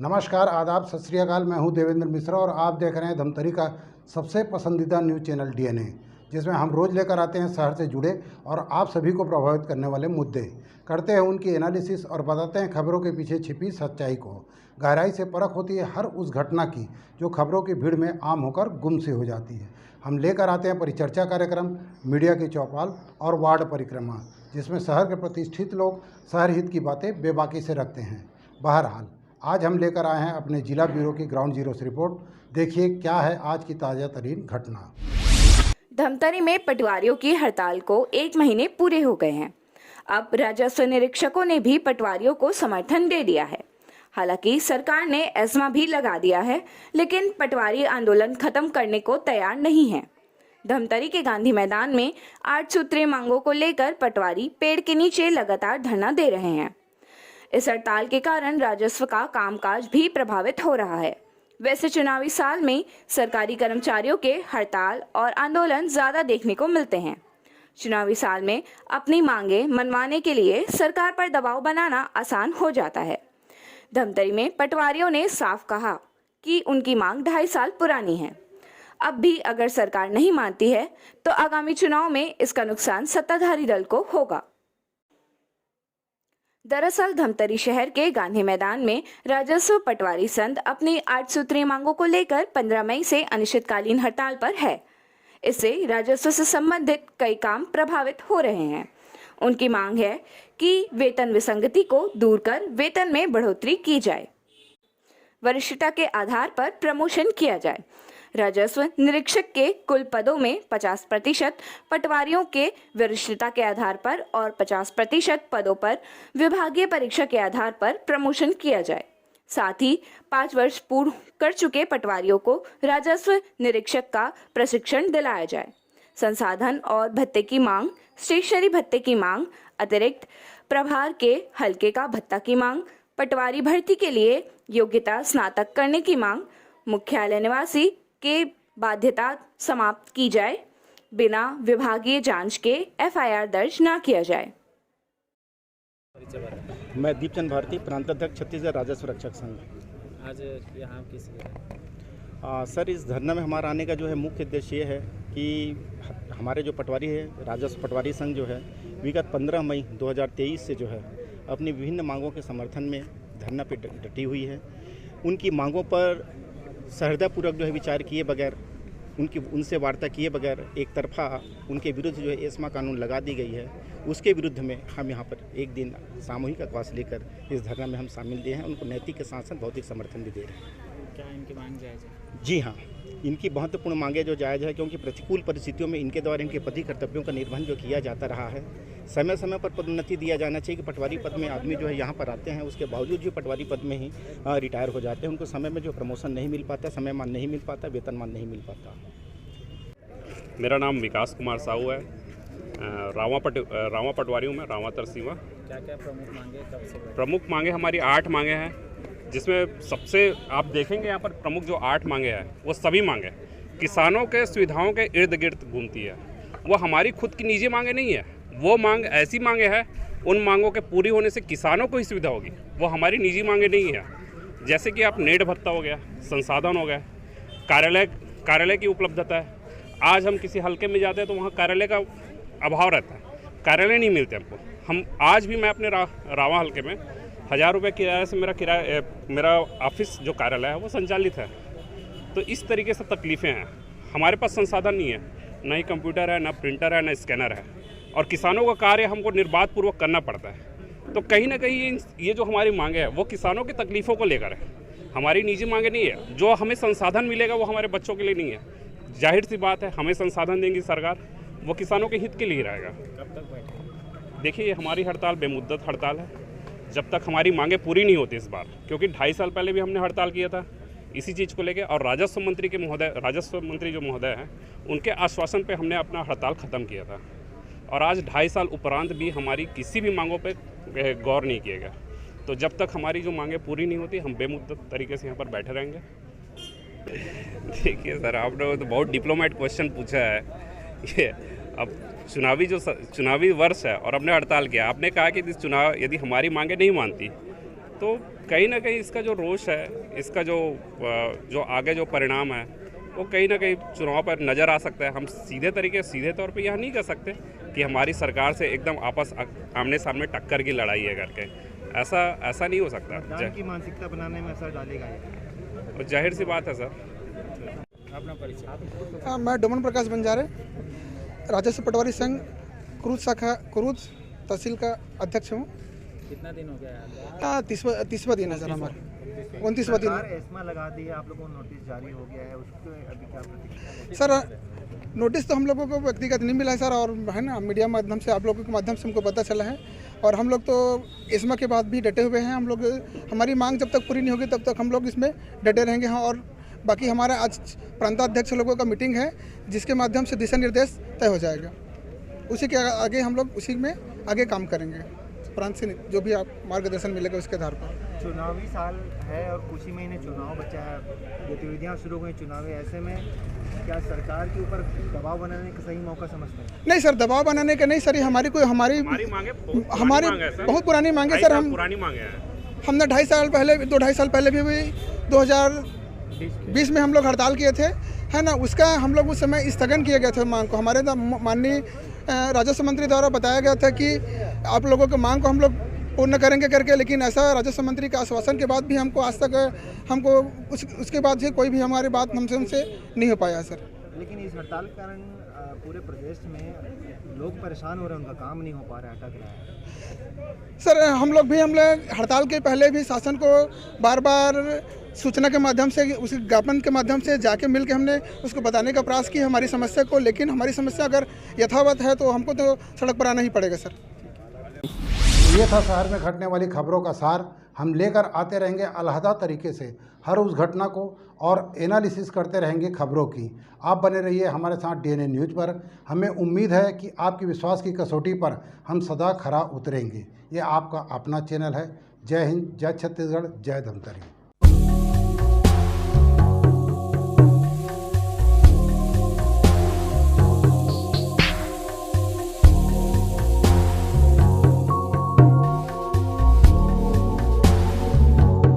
नमस्कार, आदाब, सत श्री अकाल। मैं हूं देवेंद्र मिश्रा और आप देख रहे हैं धमतरी का सबसे पसंदीदा न्यूज़ चैनल डीएनए, जिसमें हम रोज़ लेकर आते हैं शहर से जुड़े और आप सभी को प्रभावित करने वाले मुद्दे, करते हैं उनकी एनालिसिस और बताते हैं खबरों के पीछे छिपी सच्चाई को। गहराई से परख होती है हर उस घटना की जो खबरों की भीड़ में आम होकर गुम सी हो जाती है। हम लेकर आते हैं परिचर्चा कार्यक्रम, मीडिया की चौपाल और वार्ड परिक्रमा, जिसमें शहर के प्रतिष्ठित लोग शहर हित की बातें बेबाकी से रखते हैं। बहरहाल, आज हम लेकर आए हैं अपने जिला ब्यूरो की ग्राउंड जीरो से रिपोर्ट। देखिए क्या है आज की ताज़ा तरीन घटना। धमतरी में पटवारियों की हड़ताल को 1 महीने पूरे हो गए हैं। अब राजस्व निरीक्षकों ने भी पटवारियों को समर्थन दे दिया है। हालांकि सरकार ने एस्मा भी लगा दिया है, लेकिन पटवारी आंदोलन खत्म करने को तैयार नहीं है। धमतरी के गांधी मैदान में 8 सूत्रीय मांगों को लेकर पटवारी पेड़ के नीचे लगातार धरना दे रहे हैं। इस हड़ताल के कारण राजस्व का कामकाज भी प्रभावित हो रहा है। वैसे चुनावी साल में सरकारी कर्मचारियों के हड़ताल और आंदोलन ज्यादा देखने को मिलते हैं। चुनावी साल में अपनी मांगे मनवाने के लिए सरकार पर दबाव बनाना आसान हो जाता है। धमतरी में पटवारियों ने साफ कहा कि उनकी मांग 2.5 साल पुरानी है। अब भी अगर सरकार नहीं मानती है तो आगामी चुनाव में इसका नुकसान सत्ताधारी दल को होगा। दरअसल धमतरी शहर के गांधी मैदान में राजस्व पटवारी संघ अपनी 8 सूत्रीय मांगों को लेकर 15 मई से अनिश्चितकालीन हड़ताल पर है। इससे राजस्व से संबंधित कई काम प्रभावित हो रहे हैं। उनकी मांग है कि वेतन विसंगति को दूर कर वेतन में बढ़ोतरी की जाए, वरिष्ठता के आधार पर प्रमोशन किया जाए, राजस्व निरीक्षक के कुल पदों में 50% पटवारियों के वरिष्ठता के आधार पर और 50% पदों पर विभागीय परीक्षा के आधार पर प्रमोशन किया जाए। साथ ही 5 वर्ष पूर्ण कर चुके पटवारियों को राजस्व निरीक्षक का प्रशिक्षण दिलाया जाए। संसाधन और भत्ते की मांग, स्टेशनरी भत्ते की मांग, अतिरिक्त प्रभार के हल्के का भत्ता की मांग, पटवारी भर्ती के लिए योग्यता स्नातक करने की मांग, मुख्यालय निवासी के बाध्यता समाप्त की जाए, बिना विभागीय जांच के एफआईआर दर्ज न किया जाए। मैं दीपचंद भारती, प्रांताध्यक्ष छत्तीसगढ़ राजस्व रक्षक संघ। आज यहाँ किस सर, इस धरना में हमारा आने का जो है मुख्य उद्देश्य ये है कि हमारे जो पटवारी है, राजस्व पटवारी संघ जो है विगत 15 मई 2023 से जो है अपनी विभिन्न मांगों के समर्थन में धरना पे डटी हुई है। उनकी मांगों पर सहृदयपूर्वक जो है विचार किए बगैर, उनसे वार्ता किए बगैर एक तरफा उनके विरुद्ध जो है एस्मा कानून लगा दी गई है। उसके विरुद्ध में हम यहाँ पर एक दिन सामूहिक अवकाश लेकर इस धरना में हम शामिल दिए हैं। उनको नैतिक के साथ साथ भौतिक समर्थन भी दे रहे हैं। क्या इनकी मांग जायज़ है? जी हाँ, इनकी महत्वपूर्ण मांगे जो जायज़ है, क्योंकि प्रतिकूल परिस्थितियों में इनके द्वारा इनके पति कर्तव्यों का निर्वहन जो किया जाता रहा है। समय समय पर पदोन्नति दिया जाना चाहिए कि पटवारी पद में आदमी जो है यहाँ पर आते हैं, उसके बावजूद जो पटवारी पद में ही रिटायर हो जाते हैं, उनको समय में जो प्रमोशन नहीं मिल पाता, समय मान नहीं मिल पाता, वेतनमान नहीं मिल पाता। मेरा नाम विकास कुमार साहू है। रावा पटवारी हूँ मैं, रावा तरसीवा। क्या क्या प्रमुख मांगे कब से? प्रमुख मांगे हमारी 8 मांगे हैं, जिसमें सबसे आप देखेंगे यहाँ पर प्रमुख जो 8 मांगे हैं वो सभी मांगे किसानों के सुविधाओं के इर्द गिर्द घूमती है। वो हमारी खुद की निजी मांगे नहीं है। वो मांग ऐसी मांगे हैं, उन मांगों के पूरी होने से किसानों को ही सुविधा होगी। वो हमारी निजी मांगे नहीं है। जैसे कि आप नेट भत्ता हो गया, संसाधन हो गया, कार्यालय की उपलब्धता है। आज हम किसी हल्के में जाते हैं तो वहाँ कार्यालय का अभाव रहता है, कार्यालय नहीं मिलते हमको। हम आज भी मैं अपने रावा हल्के में 1000 रुपये किराए से मेरा ऑफिस जो कार्यालय है वो संचालित है। तो इस तरीके से तकलीफ़ें हैं। हमारे पास संसाधन नहीं है, ना ही कंप्यूटर है, ना प्रिंटर है, ना स्कैनर है, और किसानों का कार्य हमको निर्बाध पूर्वक करना पड़ता है। तो कहीं ना कहीं ये जो हमारी मांगे है वो किसानों की तकलीफ़ों को लेकर है, हमारी निजी मांगे नहीं है। जो हमें संसाधन मिलेगा वो हमारे बच्चों के लिए नहीं है। जाहिर सी बात है, हमें संसाधन देंगी सरकार, वो किसानों के हित के लिए रहेगा। कब तक बैठे? देखिए, हमारी हड़ताल बेमुद्दत हड़ताल है, जब तक हमारी मांगे पूरी नहीं होती इस बार, क्योंकि 2.5 साल पहले भी हमने हड़ताल किया था इसी चीज़ को लेकर। और राजस्व मंत्री जो महोदय हैं, उनके आश्वासन पे हमने अपना हड़ताल ख़त्म किया था। और आज 2.5 साल उपरांत भी हमारी किसी भी मांगों पे गौर नहीं किया गया। तो जब तक हमारी जो मांगे पूरी नहीं होती, हम बेमुद्दत तरीके से यहाँ पर बैठे रहेंगे। देखिए सर, आपने तो बहुत डिप्लोमेट क्वेश्चन पूछा है। ये अब चुनावी वर्ष है और हमने हड़ताल किया। आपने कहा कि चुनाव यदि हमारी मांगे नहीं मानती तो कहीं ना कहीं इसका जो रोष है, इसका जो आगे जो परिणाम है वो कहीं ना कहीं चुनाव पर नज़र आ सकता है। हम सीधे तौर पे यह नहीं कह सकते कि हमारी सरकार से एकदम आमने सामने टक्कर की लड़ाई है करके, ऐसा नहीं हो सकता। मतदान की मानसिकता बनाने में असर डालेगा ये? और जाहिर सी बात है सर। अपना परिचय। मैं डोमन प्रकाश बंजारे, राजस्व पटवारी संघ क्रूज शाखा क्रूज तहसील का अध्यक्ष हूँ। कितना दिन हो गया है? 30वां दिन है सर हमारा, 29वां दिन। सरकार एस्मा लगा दी है, आप लोगों को नोटिस जारी हो गया है, उसको अभी क्या प्रतिक्रिया? सर नोटिस तो हम लोगों को व्यक्तिगत नहीं मिला है सर, और है ना मीडिया माध्यम से, आप लोगों के माध्यम से हमको पता चला है। और हम लोग तो एस्मा के बाद भी डटे हुए हैं। हम लोग, हमारी मांग जब तक पूरी नहीं होगी तब तक हम लोग इसमें डटे रहेंगे। हाँ, और बाकी हमारा आज प्रांताध्यक्ष लोगों का मीटिंग है, जिसके माध्यम से दिशा निर्देश तय हो जाएगा। उसी के आगे हम लोग उसी में आगे काम करेंगे। प्रांत से जो भी आप मार्गदर्शन मिलेगा उसके आधार पर। चुनावी साल है और कुछ ही महीने चुनाव बचा है, गतिविधियाँ शुरू हो गई चुनावी, ऐसे में क्या सरकार के ऊपर दबाव बनाने का सही मौका समझते हैं? नहीं सर, दबाव बनाने का नहीं सर, ये हमारी मांगे बहुत पुरानी मांगे सर। हम पुरानी मांगे हैं। हमने 2.5 साल पहले भी 2020 में हम लोग हड़ताल किए थे, है ना। उसका हम लोग उस समय स्थगन किए गए थे मांग को। हमारे माननीय राजस्व मंत्री द्वारा बताया गया था कि आप लोगों के मांग को हम लोग पूर्ण करेंगे करके, लेकिन ऐसा राजस्व मंत्री का आश्वासन के बाद भी हमको आज तक उसके बाद से कोई भी हमारी बात हमसे नहीं हो पाया सर। लेकिन इस हड़ताल के कारण पूरे प्रदेश में लोग परेशान हो रहे हैं, उनका काम नहीं हो पा रहा है, अटक रहा है। सर हम लोग हड़ताल के पहले भी शासन को बार बार सूचना के माध्यम से, उस ज्ञापन के माध्यम से जाके मिल के हमने उसको बताने का प्रयास किया हमारी समस्या को, लेकिन हमारी समस्या अगर यथावत है तो हमको तो सड़क पर आना ही पड़ेगा सर। ये था शहर में घटने वाली खबरों का सार। हम लेकर आते रहेंगे अलहदा तरीके से हर उस घटना को और एनालिसिस करते रहेंगे खबरों की। आप बने रहिए हमारे साथ डीएनए न्यूज़ पर। हमें उम्मीद है कि आपकी विश्वास की कसौटी पर हम सदा खरा उतरेंगे। ये आपका अपना चैनल है। जय हिंद, जय छत्तीसगढ़, जय धमतरी।